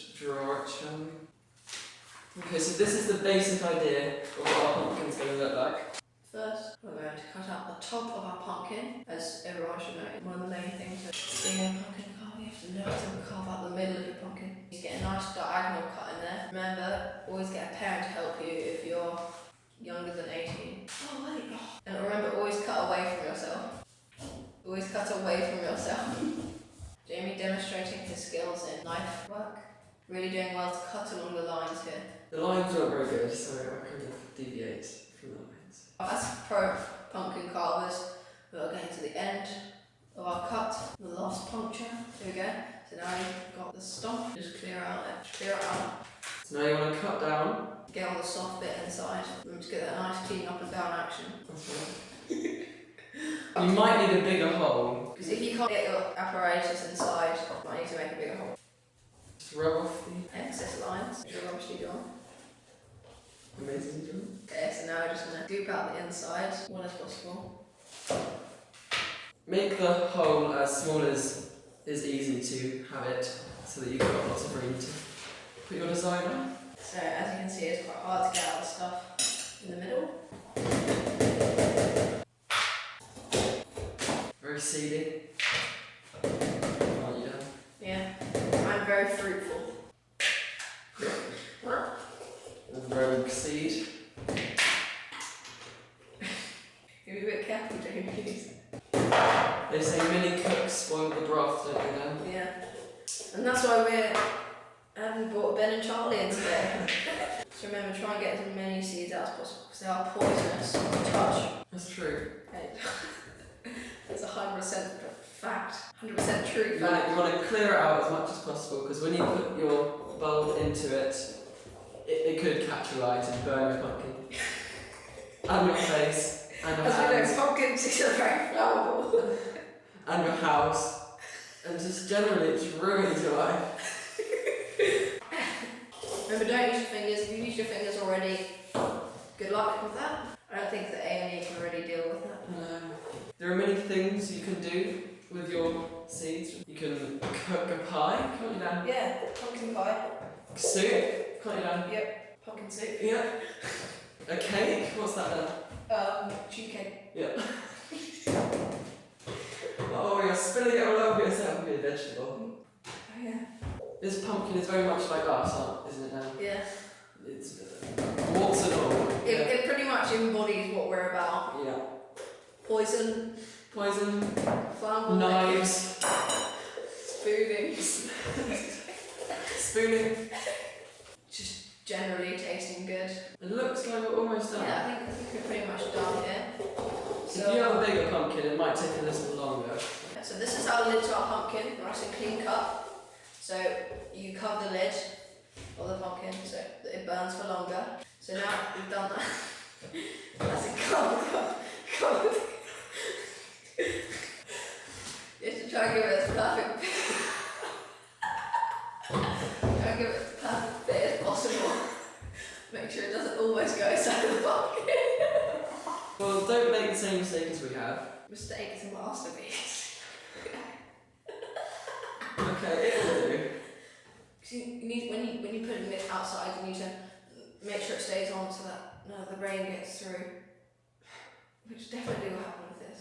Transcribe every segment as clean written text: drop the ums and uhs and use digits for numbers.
just draw it, shall we? Okay, so this is the basic idea of what our pumpkin's going to look like. First, we're going to cut out the top of our pumpkin, as everyone should know. One of the main things of being a pumpkin carver, you have to know how to carve out the middle of your pumpkin. You get a nice diagonal cut in there. Remember, always get a parent to help you if you're younger than 18. Oh wait. And remember, always cut away from yourself. Always cut away from yourself. Jamie demonstrating his skills in knife work. Really doing well to cut along the lines here. The lines aren't very good, so I kind of deviate from the lines. As pro pumpkin carvers, we are getting to the end of our cut, the last puncture. Here we go. So now you've got the stump. Just clear out it. Clear it out. So now you want to cut down. Get all the soft bit inside. Remember to get that nice clean up and down action. That's right. You might need a bigger hole. Because if you can't get your apparatus inside, you might need to make a bigger hole. Just rub off the Excess lines, which are obviously done. amazing job. Okay, so now we're just going to goop out the inside as well as possible. Make the hole as small as is easy to have it, so that you've got lots of room to put your design on. So as you can see, it's quite hard to get out the stuff in the middle. Very seedy. Aren't you, Dan? Yeah, I'm very fruitful. Rogue seed. Be a bit careful, Jamie, please. They say many cooks spoil the broth, don't they, Dan? Yeah, and that's why we brought Ben and Charlie in today. So remember, try and get as many seeds out as possible because they are poisonous on touch. That's true. Okay. That's 100% fact. 100% true You fact. want to clear it out as much as possible, because when you put your bulb into it, it could catch your eyes and burn your pumpkin. And your face, and your As we know, hands, pumpkins are very flammable. and your house, and just generally it just ruins your life. Remember, don't use your fingers. If you use your fingers already, good luck with that. I don't think that A&E can really deal with that. No. There are many things you can do with your seeds. You can cook a pie, can't you, Dan? Yeah, pumpkin pie. Soup, can't you, Dan? Yep, pumpkin soup. Yeah. A cake? What's that, Dan? Cheesecake. Yeah. Oh, you're spilling it all over yourself with your vegetable. Oh yeah. This pumpkin is very much like us, isn't it, Dan? Yeah. It's warts and all. It pretty much embodies what we're about. Yeah. Poison, Poison, flammable, knives, spooning, spooning. just generally tasting good. It looks like we're almost done. Yeah, I think we're pretty much done here. If you have a bigger pumpkin, it might take a little longer. So this is our lid to our pumpkin, nice and clean cut. So you cover the lid of the pumpkin so that it burns for longer. So now we've done that. That's it, covered. You have to try and give it as perfect. Try and give it as perfect fit as possible. Make sure it doesn't almost go inside the pumpkin. Well, don't make the same mistake as we have. Mistake is a masterpiece. Okay, it will do. You need, when you put it outside, you need to make sure it stays on so that the rain gets through. Which definitely will happen with this.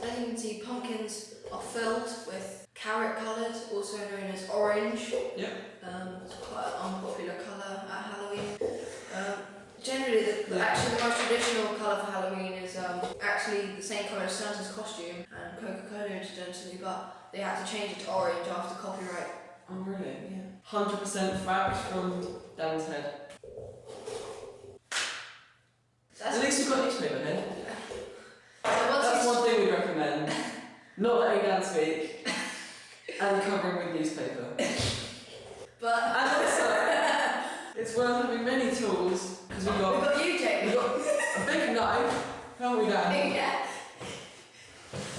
So as you can see, pumpkins are filled with carrot coloured, also known as orange. Yeah. It's quite an unpopular colour at Halloween. Generally, actually the most traditional colour for Halloween is actually the same colour as Santa's costume and Coca-Cola incidentally, but they had to change it to orange after copyright. Oh, really? Yeah. 100% fact from Dan's head. At least you've got newspaper here. That's one thing we recommend. Not letting Dan speak and covering with newspaper. But And also, it's worth having many tools because we've got you, Jamie. we've got a big knife, haven't we, Dan? Yeah.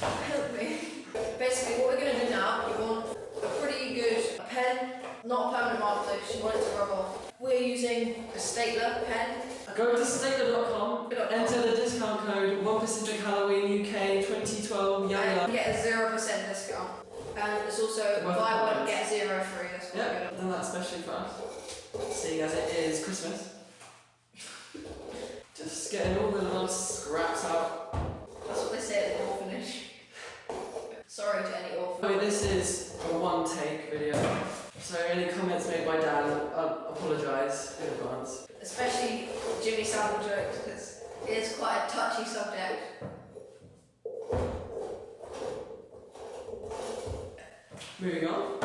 Help me. Basically, what we're going to do now, we want a pretty good pen, not a permanent marker though, because you want it to rub off. We're using a stapler pen. Go to stapler.com, enter the discount code 1 Pacific Halloween UK 2012 And Yanga. get a 0% discount. And it's also buy one, get 0 free as Yeah, I've done that especially for us, seeing as it is Christmas. Just getting all the little scraps out. That's what they say at the orphanage. Sorry to any orphan. So this is a one-take video, so any comments made by Dan, I apologise in advance. Especially Jimmy Savile jokes, because it is quite a touchy subject. Moving on,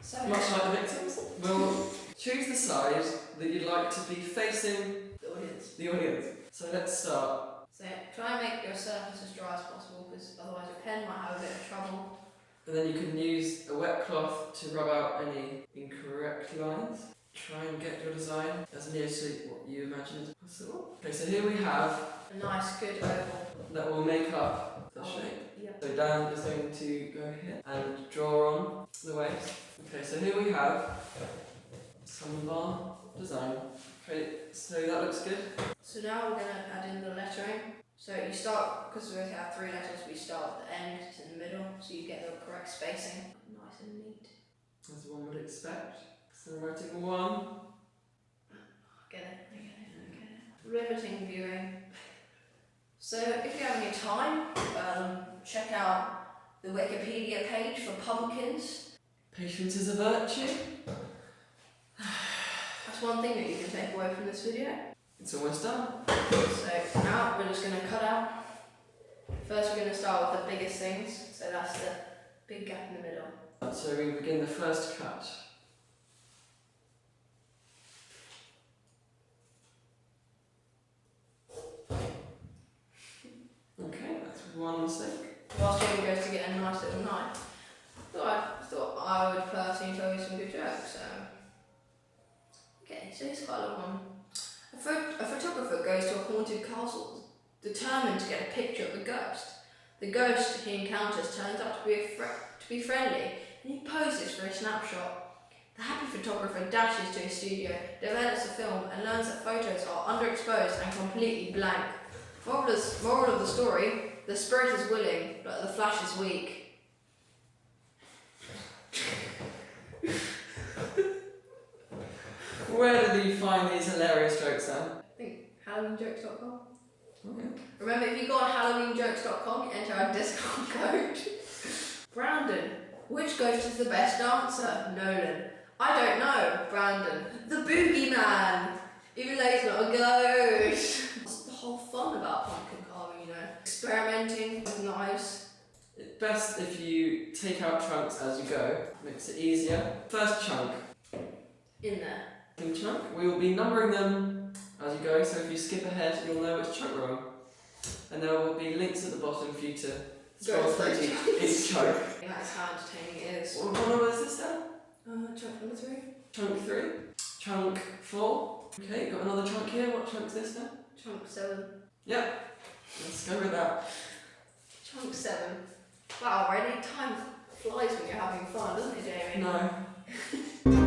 So, much like the victims, we'll choose the side that you'd like to be facing the audience. the audience. So let's start. So try and make your surface as dry as possible, because otherwise your pen might have a bit of trouble. And then you can use a wet cloth to rub out any incorrect lines. Try and get your design as near to what you imagined as possible. Okay, so here we have A nice, good oval. that will make up the shape. Yeah. So Dan is going to go here and draw on the waves. Okay, so here we have some of our design. Okay, so that looks good. So now we're going to add in the lettering. So you start, because we have 3 letters, we start at the end, it's in the middle, so you get the correct spacing. Nice and neat. As one would expect. So I'm writing 1. I get it. Riveting viewing. So if you have any time, check out the Wikipedia page for pumpkins. Patience is a virtue. That's one thing that you can take away from this video. It's almost done. So now we're just going to cut out. First we're going to start with the biggest things, so that's the big gap in the middle. So we begin the first cut. Okay, that's one mistake. Whilst Jamie goes to get a nice little knife, I thought I would personally tell you some good jokes. Okay, so here's quite a long one. A photographer goes to a haunted castle determined to get a picture of the ghost. The ghost he encounters turns out to be friendly, and he poses for a snapshot. The happy photographer dashes to his studio, develops a film, and learns that photos are underexposed and completely blank. Moral of the story, the spirit is willing, but the flash is weak. Where did you find these hilarious jokes then? I think HalloweenJokes.com. Okay. Remember, if you go on HalloweenJokes.com, you enter our discount code. Brandon, which ghost is the best dancer? Nolan. I don't know. Brandon, the boogeyman. Even though he's not a ghost. That's the whole fun about pumpkin carving, you know. Experimenting with knives. It's best if you take out chunks as you go. Makes it easier. First chunk. In there. Chunk. We will be numbering them as you go, so if you skip ahead, you'll know which chunk we're on. And there will be links at the bottom for you to scroll through each chunk. That's how entertaining it is. What number is this then? Chunk number 3. Chunk 3. Chunk 4. Okay, got another chunk here. What chunk's this now? Chunk 7. Yep. Let's go with that. Chunk 7. Wow, already time flies when you're having fun, doesn't it, Jamie? No.